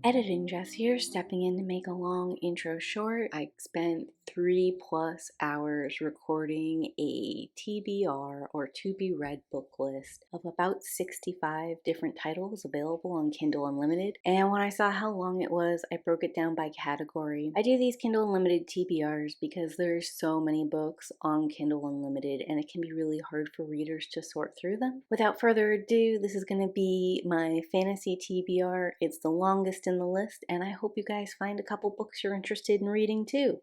Editing Jess here, stepping in to make a long intro short. I spent 3+ hours recording a TBR or to be read book list of about 65 different titles available on Kindle Unlimited. And when I saw how long it was, I broke it down by category. I do these Kindle Unlimited TBRs because there's so many books on Kindle Unlimited and it can be really hard for readers to sort through them. Without further ado, this is going to be my fantasy TBR. It's the longest in the list, and I hope you guys find a couple books you're interested in reading too.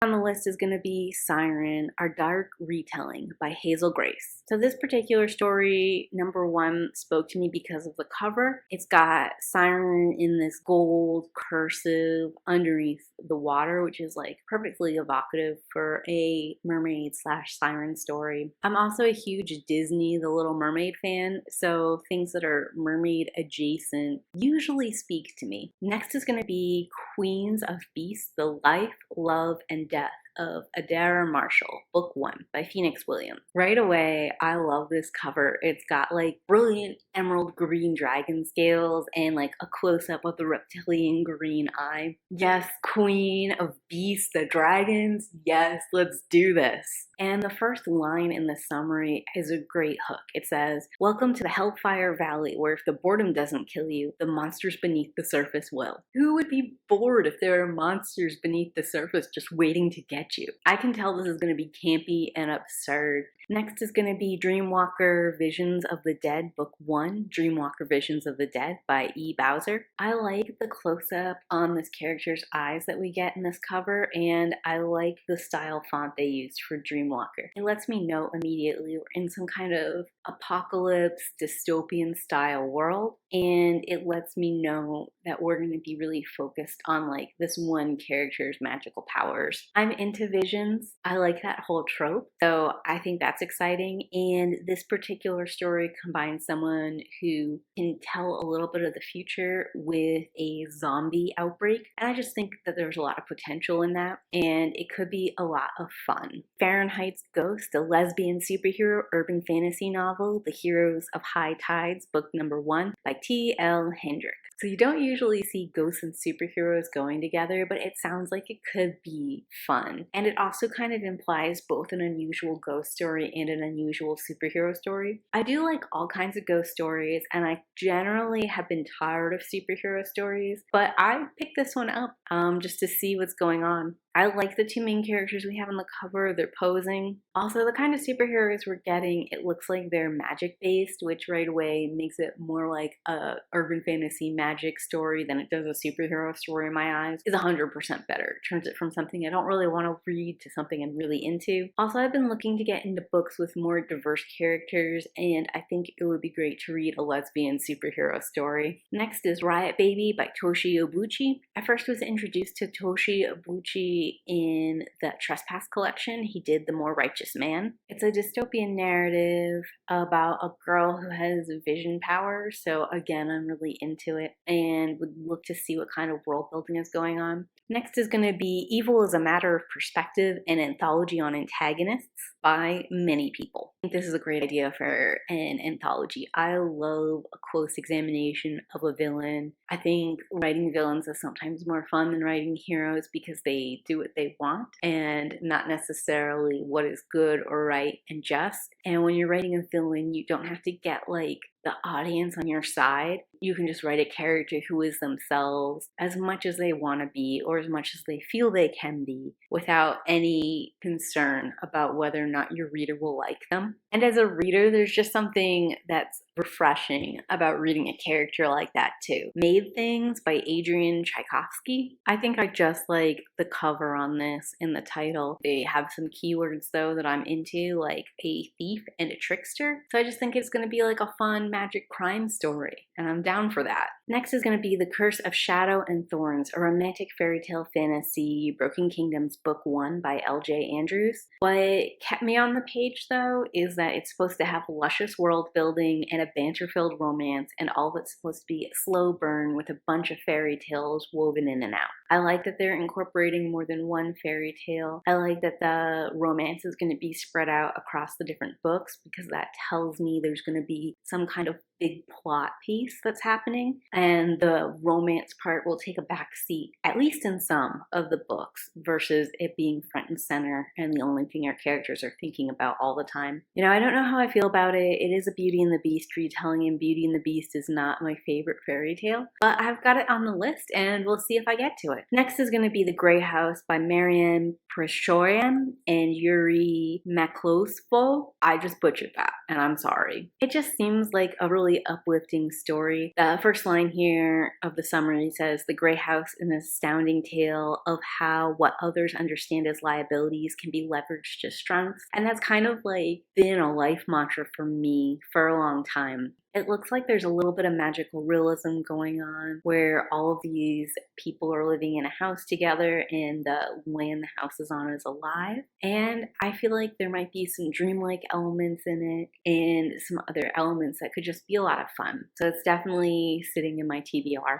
On the list is going to be Siren, Our Dark Retelling by Hazel Grace. So this particular story, number one, spoke to me because of the cover. It's got Siren in this gold cursive underneath the water, which is like perfectly evocative for a mermaid slash siren story. I'm also a huge Disney The Little Mermaid fan, so things that are mermaid adjacent usually speak to me. Next is going to be Queens of Beasts, The Life, Love, and Death of Adara Marshall, Book 1 by Phoenix Williams. Right away, I love this cover. It's got like brilliant emerald green dragon scales and like a close-up of the reptilian green eye. Yes, Queen of Beasts, the dragons. Yes, let's do this. And the first line in the summary is a great hook. It says, "Welcome to the Hellfire Valley, where if the boredom doesn't kill you, the monsters beneath the surface will." Who would be bored if there are monsters beneath the surface just waiting to get you? I can tell this is going to be campy and absurd. Next is going to be Dreamwalker Visions of the Dead, Book 1, Dreamwalker Visions of the Dead by E. Bowser. I like the close-up on this character's eyes that we get in this cover, and I like the style font they used for Dreamwalker. It lets me know immediately we're in some kind of apocalypse, dystopian style world, and it lets me know that we're going to be really focused on like this one character's magical powers. I'm into visions. I like that whole trope, so I think that's exciting. And this particular story combines someone who can tell a little bit of the future with a zombie outbreak, and I just think that there's a lot of potential in that, and it could be a lot of fun. Fahrenheit's Ghost, a lesbian superhero urban fantasy novel, The Heroes of High Tides, Book number 1 by T.L. Hendrick. So you don't usually see ghosts and superheroes going together, but it sounds like it could be fun. And it also kind of implies both an unusual ghost story and an unusual superhero story. I do like all kinds of ghost stories, and I generally have been tired of superhero stories, but I picked this one up just to see what's going on. I like the two main characters we have on the cover. They're posing. Also, the kind of superheroes we're getting, it looks like they're magic based, which right away makes it more like a urban fantasy magic story than it does a superhero story in my eyes. Is 100% better. Turns it from something I don't really want to read to something I'm really into. Also, I've been looking to get into books with more diverse characters, and I think it would be great to read a lesbian superhero story. Next is Riot Baby by Toshi Obuchi. I first was introduced to Toshi Obuchi in the Trespass collection. He did The More Righteous Man. It's a dystopian narrative about a girl who has vision powers, so again, I'm really into it and would look to see what kind of world building is going on. Next is going to be Evil is a Matter of Perspective, an anthology on antagonists by many people. I think this is a great idea for an anthology. I love a close examination of a villain. I think writing villains is sometimes more fun than writing heroes because they do what they want and not necessarily what is good or right and just. And when you're writing a villain, you don't have to get like the audience on your side. You can just write a character who is themselves as much as they want to be or as much as they feel they can be without any concern about whether or not your reader will like them. And as a reader, there's just something that's refreshing about reading a character like that too. Made Things by Adrian Tchaikovsky. I think I just like the cover on this and the title. They have some keywords though that I'm into, like a thief and a trickster. So I just think it's going to be like a fun magic crime story, and I'm down for that. Next is going to be The Curse of Shadow and Thorns, a romantic fairy tale fantasy, Broken Kingdoms, Book 1 by L.J. Andrews. What kept me on the page though is that it's supposed to have luscious world building and a banter-filled romance, and all of it's supposed to be a slow burn with a bunch of fairy tales woven in and out. I like that they're incorporating more than one fairy tale. I like that the romance is going to be spread out across the different books because that tells me there's going to be some kind of big plot piece that's happening, and the romance part will take a back seat, at least in some of the books, versus it being front and center and the only thing our characters are thinking about all the time. You know, I don't know how I feel about it. It is a Beauty and the Beast retelling, and Beauty and the Beast is not my favorite fairy tale, but I've got it on the list and we'll see if I get to it. Next is going to be The Grey House by Marianne Prashorian and Yuri Maklosvo. I just butchered that and I'm sorry. It just seems like a really uplifting story. The first line here of the summary says, "The Grey House is an astounding tale of how what others understand as liabilities can be leveraged to strengths." And that's kind of like been a life mantra for me for a long time. It looks like there's a little bit of magical realism going on where all of these people are living in a house together and the land the house is on is alive. And I feel like there might be some dreamlike elements in it and some other elements that could just be a lot of fun. So it's definitely sitting in my TBR.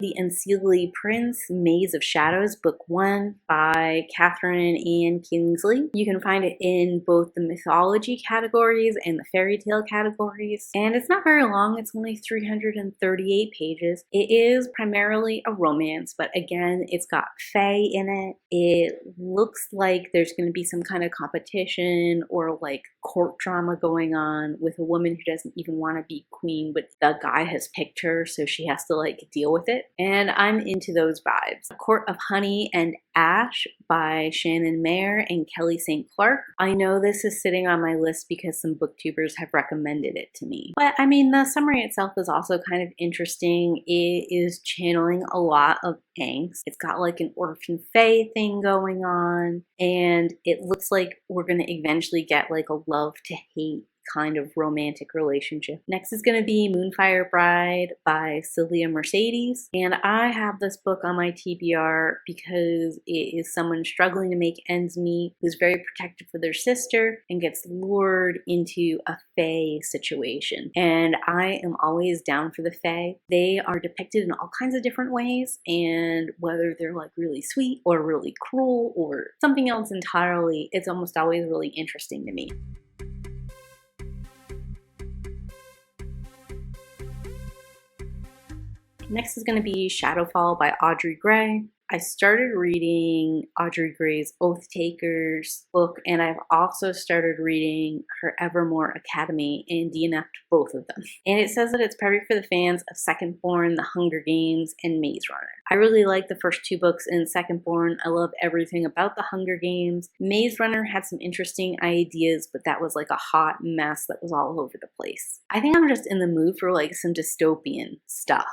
The Unseelie Prince, Maze of Shadows, Book 1 by Catherine Ann Kingsley. You can find it in both the mythology categories and the fairy tale categories. And it's not very long, it's only 338 pages. It is primarily a romance, but again, it's got fae in it. It looks like there's going to be some kind of competition or like court drama going on with a woman who doesn't even want to be queen, but the guy has picked her, so she has to like deal with it. And I'm into those vibes. A Court of Honey and Ash by Shannon Mayer and Kelly St. Clark. I know this is sitting on my list because some booktubers have recommended it to me. But I mean, the summary itself is also kind of interesting. It is channeling a lot of angst. It's got like an orphan fae thing going on, and it looks like we're gonna eventually get like a love to hate kind of romantic relationship. Next is going to be Moonfire Bride by Sylvia Mercedes, and I have this book on my TBR because it is someone struggling to make ends meet who's very protective for their sister and gets lured into a fae situation. And I am always down for the fae. They are depicted in all kinds of different ways, and whether they're like really sweet or really cruel or something else entirely, it's almost always really interesting to me. Next is going to be Shadowfall by Audrey Gray. I started reading Audrey Gray's Oath Takers book, and I've also started reading her Evermore Academy and DNF'd both of them. And it says that it's perfect for the fans of Secondborn, The Hunger Games, and Maze Runner. I really like the first two books in Secondborn. I love everything about The Hunger Games. Maze Runner had some interesting ideas, but that was like a hot mess that was all over the place. I think I'm just in the mood for like some dystopian stuff.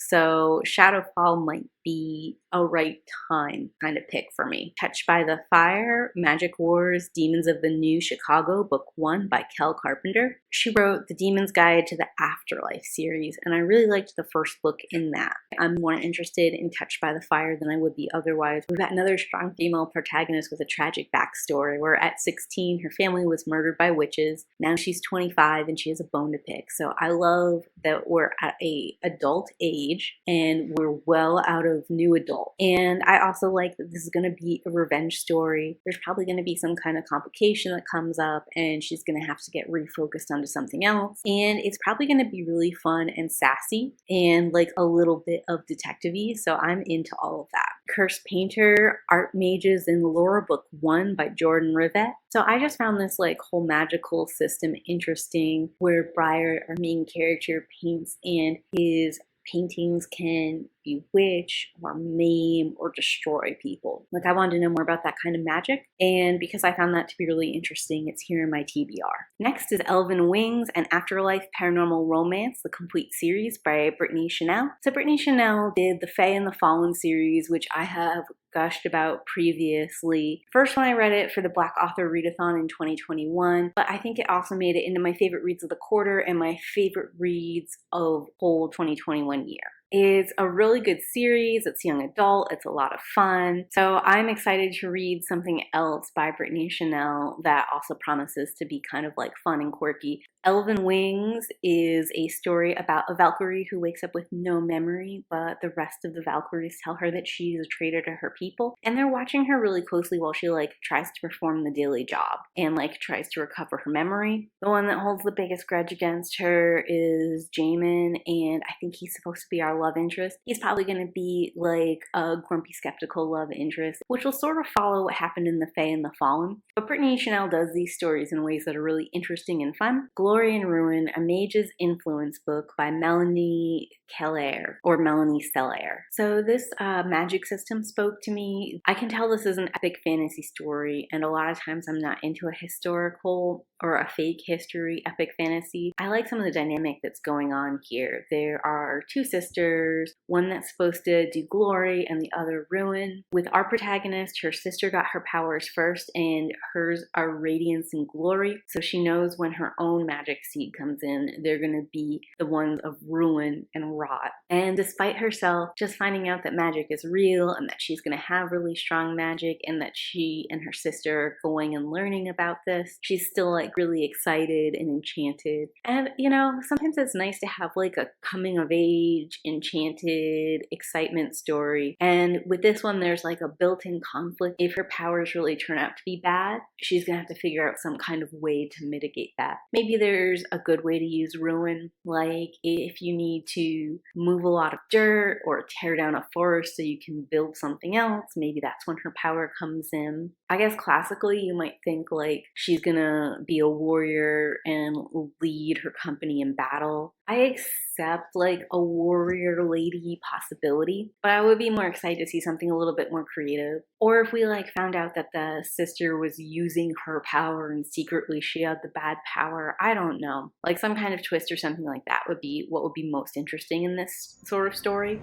So Shadowfall might be a right time kind of pick for me. Touched by the Fire, Magic Wars, Demons of the New Chicago, Book 1 by Kel Carpenter. She wrote the Demon's Guide to the Afterlife series, and I really liked the first book in that. I'm more interested in Touched by the Fire than I would be otherwise. We've got another strong female protagonist with a tragic backstory where at 16, her family was murdered by witches. Now she's 25 and she has a bone to pick. So I love that we're at a adult age and we're well out of new adult. And I also like that this is going to be a revenge story. There's probably going to be some kind of complication that comes up and she's going to have to get refocused onto something else. And it's probably going to be really fun and sassy and like a little bit of detective-y. So I'm into all of that. Cursed Painter, Art Mages and Lore, Book 1 by Jordan Rivett. So I just found this like whole magical system interesting where Briar, our main character, paints and his paintings can bewitch or maim or destroy people. Like I wanted to know more about that kind of magic, and because I found that to be really interesting, it's here in my TBR. Next is Elven Wings, an Afterlife Paranormal Romance, the complete series by Brittany Chanel. So Brittany Chanel did the Fae and the Fallen series, which I have gushed about previously. First when I read it for the Black Author Readathon in 2021, but I think it also made it into my favorite reads of the quarter and my favorite reads of whole 2021 year. It's a really good series. It's young adult. It's a lot of fun. So I'm excited to read something else by Brittany Chanel that also promises to be kind of like fun and quirky. Elven Wings is a story about a Valkyrie who wakes up with no memory, but the rest of the Valkyries tell her that she's a traitor to her people, and they're watching her really closely while she like tries to perform the daily job and like tries to recover her memory. The one that holds the biggest grudge against her is Jamin, and I think he's supposed to be our love interest. He's probably going to be like a grumpy, skeptical love interest, which will sort of follow what happened in the Fae and the Fallen. But Brittany Chanel does these stories in ways that are really interesting and fun. Glory and Ruin, a Mage's Influence book by Melanie Keller, or Melanie Stellaire. So this magic system spoke to me. I can tell this is an epic fantasy story, and a lot of times I'm not into a historical or a fake history epic fantasy. I like some of the dynamic that's going on here. There are two sisters, one that's supposed to do glory and the other ruin. With our protagonist, her sister got her powers first, and hers are radiance and glory, so she knows when her own magic seed comes in, they're gonna be the ones of ruin and rot. And despite herself just finding out that magic is real and that she's gonna have really strong magic and that she and her sister are going and learning about this, she's still like really excited and enchanted. And you know, sometimes it's nice to have like a coming of age, enchanted excitement story. And with this one, there's like a built-in conflict. If her powers really turn out to be bad, she's gonna have to figure out some kind of way to mitigate that. Maybe there's a good way to use ruin, like if you need to move a lot of dirt or tear down a forest so you can build something else, maybe that's when her power comes in. I guess classically you might think like she's gonna be a warrior and lead her company in battle. I accept like a warrior lady possibility, but I would be more excited to see something a little bit more creative. Or if we like found out that the sister was using her power and secretly she had the bad power, I don't know. Like some kind of twist or something like that would be what would be most interesting in this sort of story.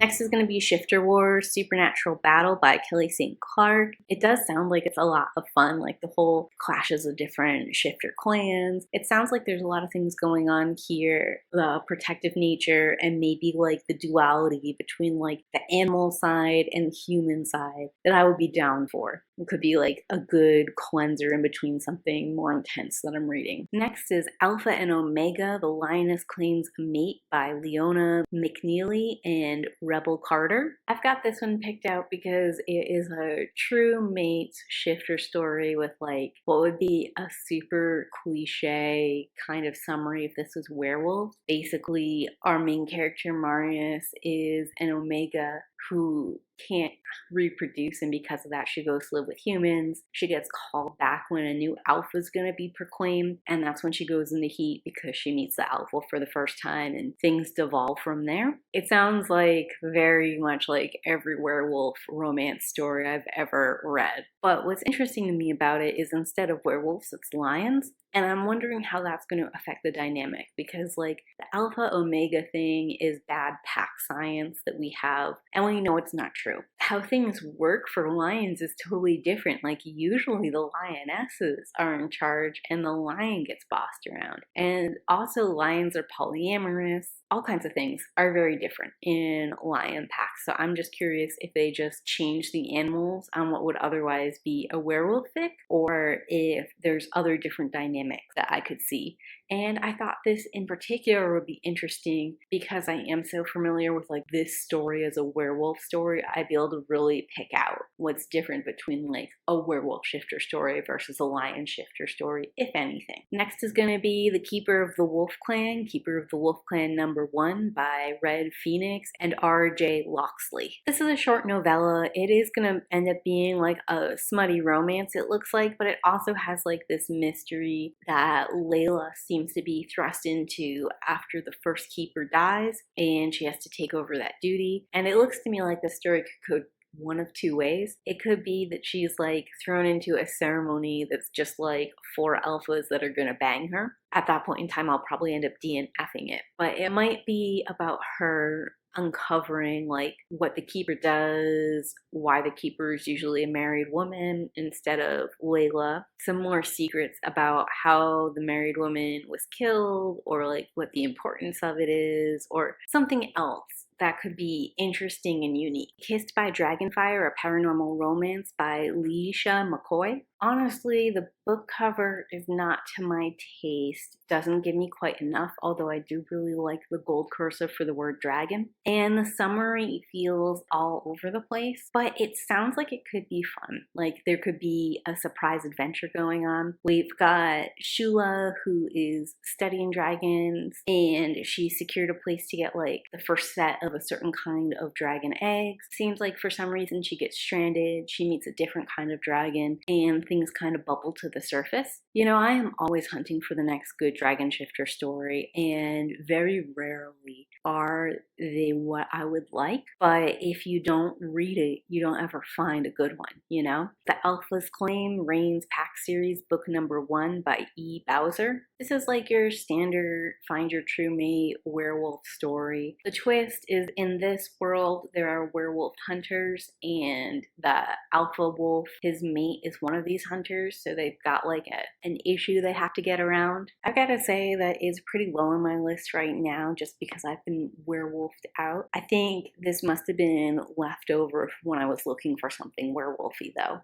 Next is going to be Shifter Wars Supernatural Battle by Kelly St. Clark. It does sound like it's a lot of fun, like the whole clashes of different shifter clans. It sounds like there's a lot of things going on here, the protective nature and maybe like the duality between like the animal side and the human side that I would be down for. It could be like a good cleanser in between something more intense that I'm reading. Next is Alpha and Omega, The Lioness Claims a Mate by Leona McNeely and Rebel Carter. I've got this one picked out because it is a true mate shifter story with like what would be a super cliche kind of summary if this was werewolf. Basically, our main character Marius is an Omega who can't reproduce, and because of that she goes to live with humans. She gets called back when a new alpha is going to be proclaimed, and that's when she goes in the heat because she meets the alpha for the first time, and things devolve from there. It sounds like very much like every werewolf romance story I've ever read. But what's interesting to me about it is instead of werewolves, it's lions. And I'm wondering how that's going to affect the dynamic, because like the alpha omega thing is bad pack science that we have, and we know it's not true. How things work for lions is totally different. Like usually the lionesses are in charge and the lion gets bossed around. And also lions are polyamorous. All kinds of things are very different in lion packs. So I'm just curious if they just change the animals on what would otherwise be a werewolf fic, or if there's other different dynamics that I could see. And I thought this in particular would be interesting because I am so familiar with like this story as a werewolf story. I'd be able to really pick out what's different between like a werewolf shifter story versus a lion shifter story, if anything. Next is going to be The Keeper of the Wolf Clan, Keeper of the Wolf Clan #1 by Red Phoenix and R.J. Loxley. This is a short novella. It is going to end up being like a smutty romance, it looks like, but it also has like this mystery that Layla seems to be thrust into after the first keeper dies, and she has to take over that duty. And it looks to me like the story could one of two ways. It could be that she's like thrown into a ceremony that's just like 4 alphas that are gonna bang her. At that point in time, I'll probably end up DNFing it. But it might be about her uncovering like what the keeper does, why the keeper is usually a married woman instead of Layla, some more secrets about how the married woman was killed, or like what the importance of it is, or something else that could be interesting and unique. Kissed by Dragonfire, a paranormal romance by Leisha McCoy. Honestly, the book cover is not to my taste. Doesn't give me quite enough, although I do really like the gold cursive for the word dragon. And the summary feels all over the place, but it sounds like it could be fun. Like there could be a surprise adventure going on. We've got Shula, who is studying dragons, and she secured a place to get like the first set of a certain kind of dragon eggs. Seems like for some reason she gets stranded, she meets a different kind of dragon, and things kind of bubble to the surface. You know, I am always hunting for the next good dragon shifter story, and very rarely are they what I would like. But if you don't read it, you don't ever find a good one, you know? The Alpha's Claim Reigns Pack Series, book number 1 by E. Bowser. This is like your standard find your true mate werewolf story. The twist is in this world there are werewolf hunters, and the alpha wolf, his mate, is one of these hunters, so they've got like an issue they have to get around. I gotta say that is pretty low on my list right now just because I've been werewolfed out. I think this must have been left over when I was looking for something werewolfy though.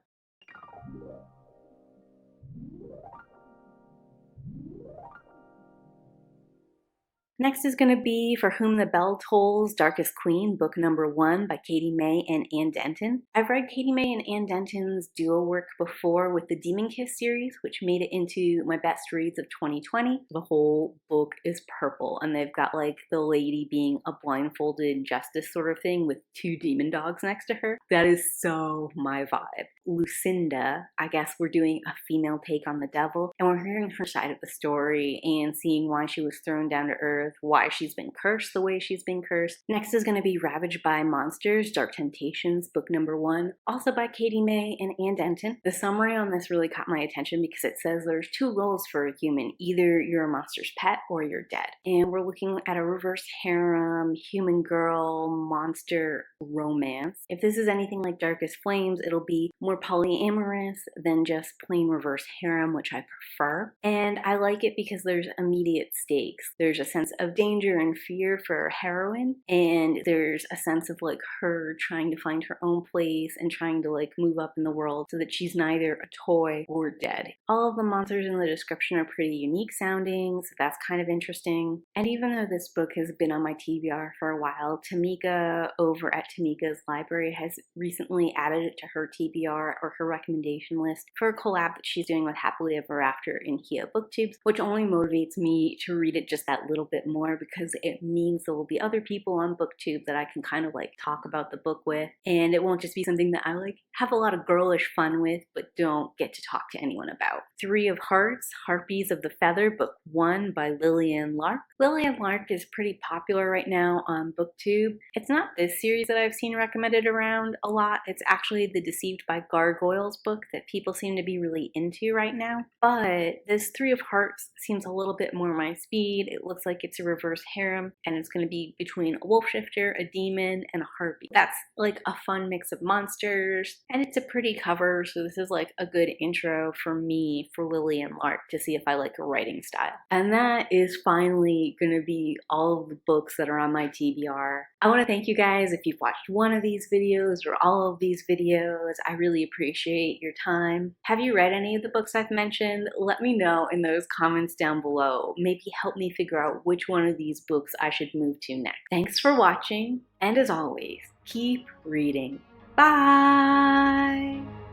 Next is going to be For Whom the Bell Tolls, Darkest Queen, book number 1 by Katie May and Ann Denton. I've read Katie May and Ann Denton's duo work before with the Demon Kiss series, which made it into my best reads of 2020. The whole book is purple, and they've got like the lady being a blindfolded justice sort of thing with 2 demon dogs next to her. That is so my vibe. Lucinda, I guess we're doing a female take on the devil, and we're hearing her side of the story and seeing why she was thrown down to earth, why she's been cursed the way she's been cursed. Next is going to be Ravaged by Monsters, Dark Temptations, book number 1, also by Katie May and Ann Denton. The summary on this really caught my attention because it says there's 2 roles for a human. Either you're a monster's pet or you're dead. And we're looking at a reverse harem, human girl, monster romance. If this is anything like Darkest Flames, it'll be more polyamorous than just plain reverse harem, which I prefer. And I like it because there's immediate stakes. There's a sense of danger and fear for our heroine, and there's a sense of like her trying to find her own place and trying to like move up in the world so that she's neither a toy or dead. All of the monsters in the description are pretty unique sounding, so that's kind of interesting. And even though this book has been on my TBR for a while, Tamika over at Tamika's Library has recently added it to her TBR or her recommendation list for a collab that she's doing with Happily Ever After and Kia Booktubes, which only motivates me to read it just that little bit more because it means there will be other people on BookTube that I can kind of like talk about the book with, and it won't just be something that I like have a lot of girlish fun with but don't get to talk to anyone about. 3 of Hearts, Harpies of the Feather, book 1 by Lillian Lark. Lillian Lark is pretty popular right now on BookTube. It's not this series that I've seen recommended around a lot. It's actually the Deceived by Gargoyles book that people seem to be really into right now. But this 3 of Hearts seems a little bit more my speed. It looks like it's a reverse harem, and it's going to be between a wolf shifter, a demon, and a harpy. That's like a fun mix of monsters, and it's a pretty cover, so this is like a good intro for me for Lillian Lark to see if I like her writing style. And that is finally going to be all of the books that are on my TBR. I want to thank you guys if you've watched one of these videos or all of these videos. I really appreciate your time. Have you read any of the books I've mentioned? Let me know in those comments down below. Maybe help me figure out which one of these books I should move to next. Thanks for watching, and as always, keep reading. Bye!